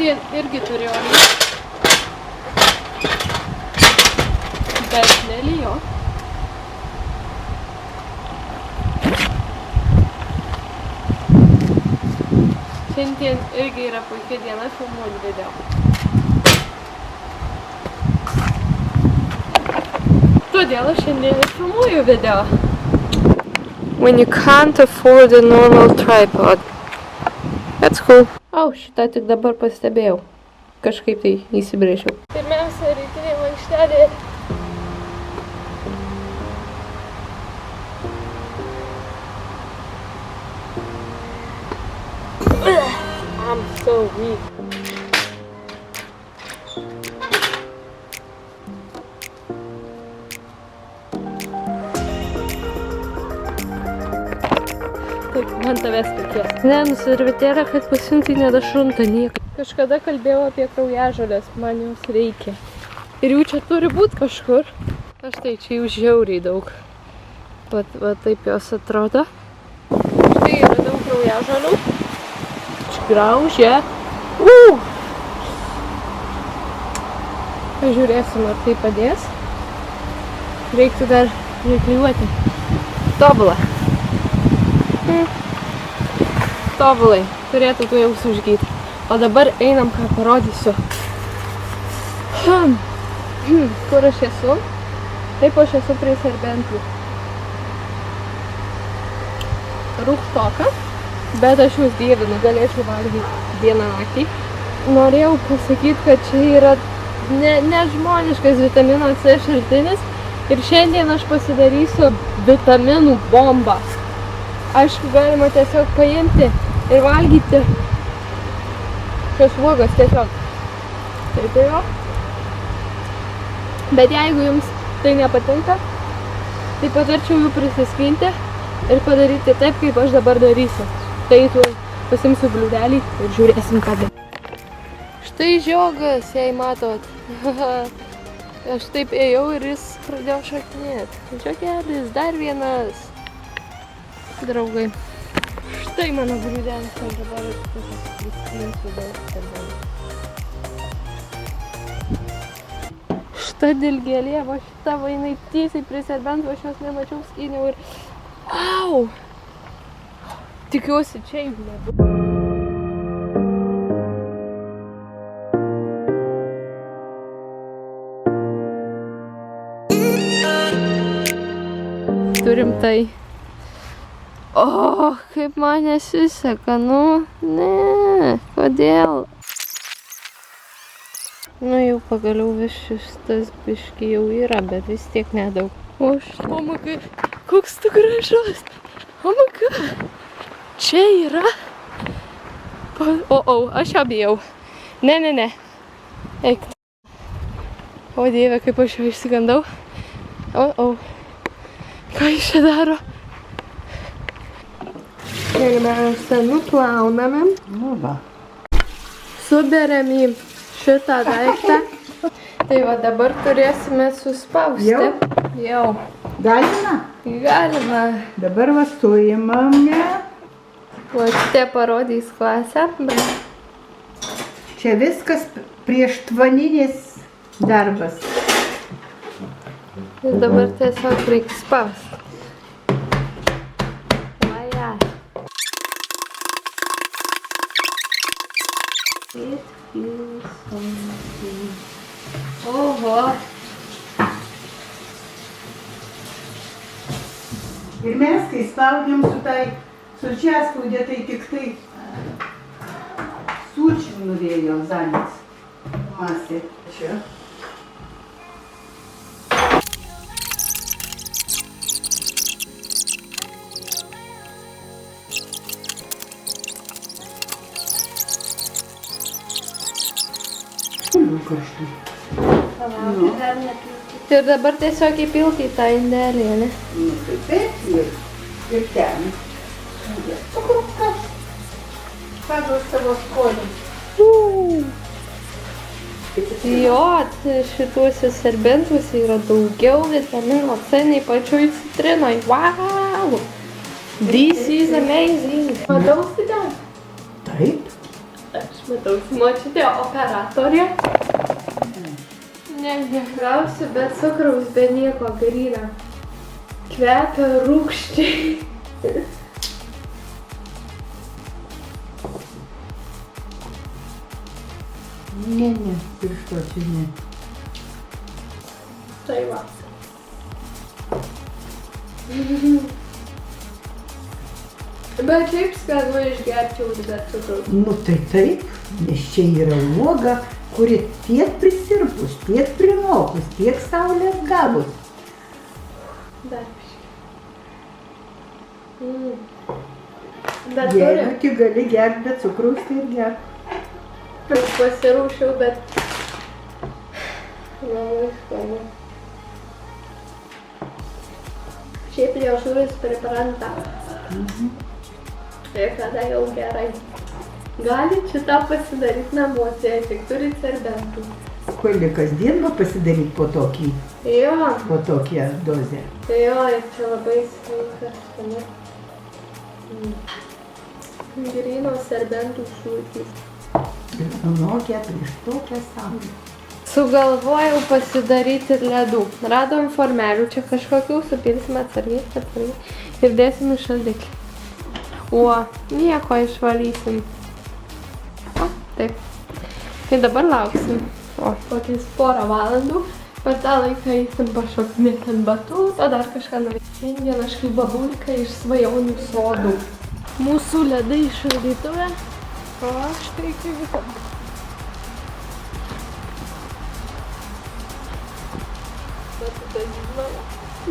Šiandien irgi turėjo lyti, bet nelijo. Šiandien irgi yra puikia diena filmuoti video. Todėl aš šiandien ir filmuoju video. When you can't afford a normal tripod. That's cool. Šitą tik dabar pastebėjau. Kažkaip tai įsibrėžiau. Pirmiausia, rytinė mankštelė. I'm so weak. Taip, man tavęs reikės. Ne, servetėlė, kad pasiuntai nedašrunta nieko. Kažkada kalbėjau apie kraujažolės, man jos reikia. Ir jų čia turi būti kažkur. Aš tai čia jų žiauriai daug. Va taip jos atrodo. Štai yra daug kraujažolių. Graužia. Pažiūrėsim, ar tai padės. Reiktų dar priklijuoti. Tobulą. Tobulai. Turėtų tu jau sužgyti. O dabar einam, ką parodysiu. Kur aš esu? Taip, aš esu prie serbentų. Rūgštoka. Bet aš jūs dievinu, galėčiau valgyti dieną naktį. Norėjau pasakyti, kad čia yra nežmoniškas vitamino C šaltinis. Ir šiandien aš pasidarysiu vitaminų bombą. Aišku, galima tiesiog paimti ir valgyti šios uogos tiesiog. Taip ir jo. Bet jeigu jums tai nepatinka, tai patarčiau jų prisiskinti ir padaryti taip, kaip aš dabar darysiu. Tai tuoj pasimsiu bliūdelį ir žiūrėsim, ką daryti. Štai žiogas, jei matot. Aš taip ėjau ir jis pradėjo šokinėti. Žiogelis, dar vienas. Draugai. Štai mano bliūdelis, aš dabar prisiskinsiu daug serbentų. Šita dilgėlė, va šita vainai tiesiai prie serbentų, aš jos nemačiau, skyniau ir... Au! Tikiuosi, čia jų nebus. Turim tai. Kaip man nesiseka, ne, kodėl? Jau pagaliau vis šis biškį jau yra, bet vis tiek nedaug. Magai, koks tu gražus. Magai. Čia yra. Aš jau bijau. Ne. Eik. O Dieve, kaip aš jau išsigandau. Ką jis čia daro? Pirmiausia, nuplauname. Suberiam į šitą daiktą. Tai va dabar turėsime suspausti. Jau. Galima? Galima. Dabar va suimame. Močiutė parodys klasę. Čia viskas prieštvaninės darbas. Ir dabar tiesiog reikia spausti. Oho. Ir mes, kai spaudėm su čiaspaudė, tai tik tai sulčių nuvėjo zanės masė. Čia. Karštai. Ir dabar tiesiog įpilti į tą indelį, ne? Tai taip ir ten. Cukrukas. Pagal savo skonį. Jo, šituose serbentuose yra daugiau vitamino C nei pačioj citrinoj. Wow! This is amazing. Matau, Stidė? Taip. Aš Matau, močiutė operatorė. Negrausiu be cukraus, be nieko gryna. Kvepia rūgščiai. Ne, iš to čia ne. Tai va. Bet šiaip skanu išgerčiau be cukraus. Nu tai taip, nes čia yra uoga, kuri tiek prisirpus, tiek prinokus, tiek saulės gavus. Dar biškį. Bet turi. Jeigu tik gali gerti be cukraus, tai ir gerk. Pasirūšiau, bet labai skanu. Šiaip liežuvis pripranta. Ir tada jau gerai. Galit šitą pasidaryti namuose, jei tik turit serbentų. Koli kasdien va pasidaryti po tokią dozę. Jo, ir čia labai sveikas, skanu. Gryno serbentų sultys. Ir nunokę prieš tokią saulę. Sugalvojau pasidaryti ledų. Radom formelių, čia kažkokių supilsim atsargiai ir dėsim į šaldiklį. O, nieko išvalysim. O, taip. Tai dabar lauksim. O, kokiais porą valandų. Per tą laiką eisim pašokinėti ant batuto, dar kažką nuveikti. Šiandien aš kaip babulka iš svajonių sodų. Mūsų ledai iš šaldytuve. O, štai kaip.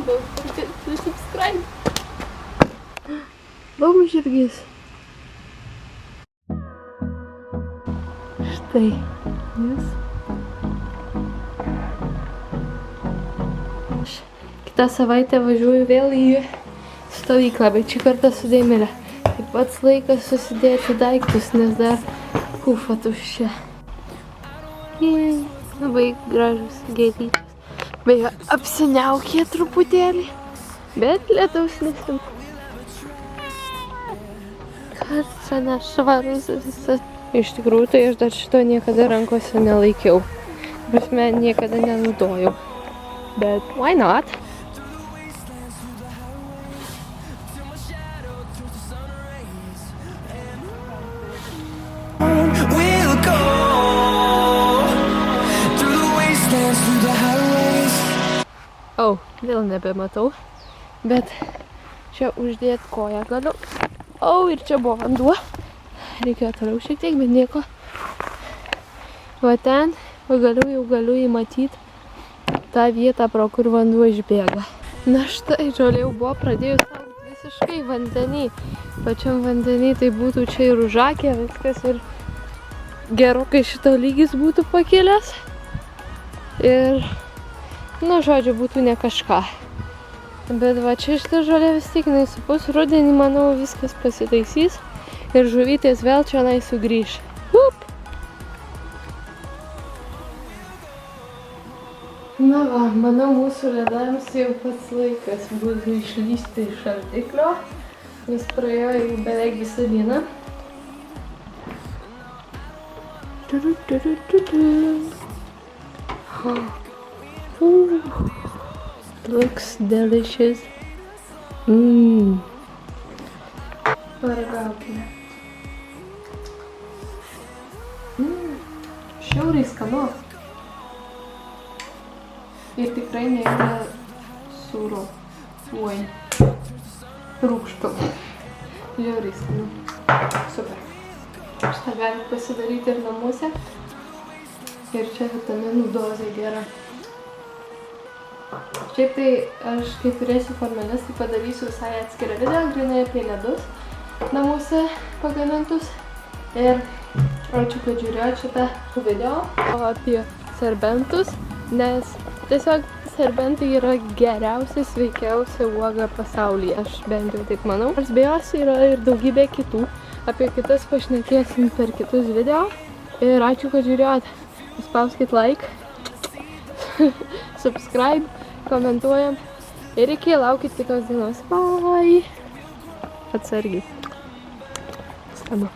Don't forget to subscribe. Laumžirgis. Štai jis. Kitą savaitę važiuoju vėl į stovyklą, bet šį kartą su Deimile. Tai pats laikas susidėti daiktus, nes dar kufa tuščia. Labai gražus gėlyčias. Beje, apsiniaukė truputėlį, bet lietaus nesim. Kas čia nešvarus visas. Iš tikrųjų, tai aš dar šito niekada rankose nelaikiau. Prasme, niekada nenaudojau. Bet why not? O, vėl nebematau, bet čia uždėti koją galiu. O, ir čia buvo vanduo. Reikėjo toliau šiek tiek, bet nieko. Va ten, pagaliau jau galiu įmatyti tą vietą, pro kur vanduo išbėga. Na štai, žolė jau buvo pradėjus augti visiškai vandenį. Pačiam vandenį tai būtų čia ir užakė viskas ir gerokai šito lygis būtų pakilęs. Ir nu, žodžiu, būtų ne kažką. Bet va čia šitą žolę vis tiek nesupus. Rudenį, manau, viskas pasitaisys. Ir žuvytės vėl čia sugrįš. Up! Na va, manau, mūsų ledams jau pats laikas būtų išlysti iš šaldiklio. Jis praėjo jau beveik visą dieną. Looks delicious. Paragaukime. Šiauriai skanu. Ir tikrai nėra sūru. Oi. Rūgštu. Žiauriai skanu. Super. Šitą galite pasidaryti ir namuose. Ir čia vitaminų dozė gera. Šiaip tai aš kai turėsiu formeles, tai padarysiu visai atskirą video, grinai apie ledus namuose pagamintus. Ir ačiū, kad žiūrėjot šitą video apie serbentus, nes tiesiog serbentai yra geriausia, sveikiausia uoga pasaulyje, aš bent jau taip manau. Nors be jos yra ir daugybė kitų, apie kitas pašnekėsim per kitus video. Ir ačiū, kad žiūrėjot. Spauskit like, subscribe, komentuojam ir iki laukit kitos dienos. Bye! Atsargiai. Skanu.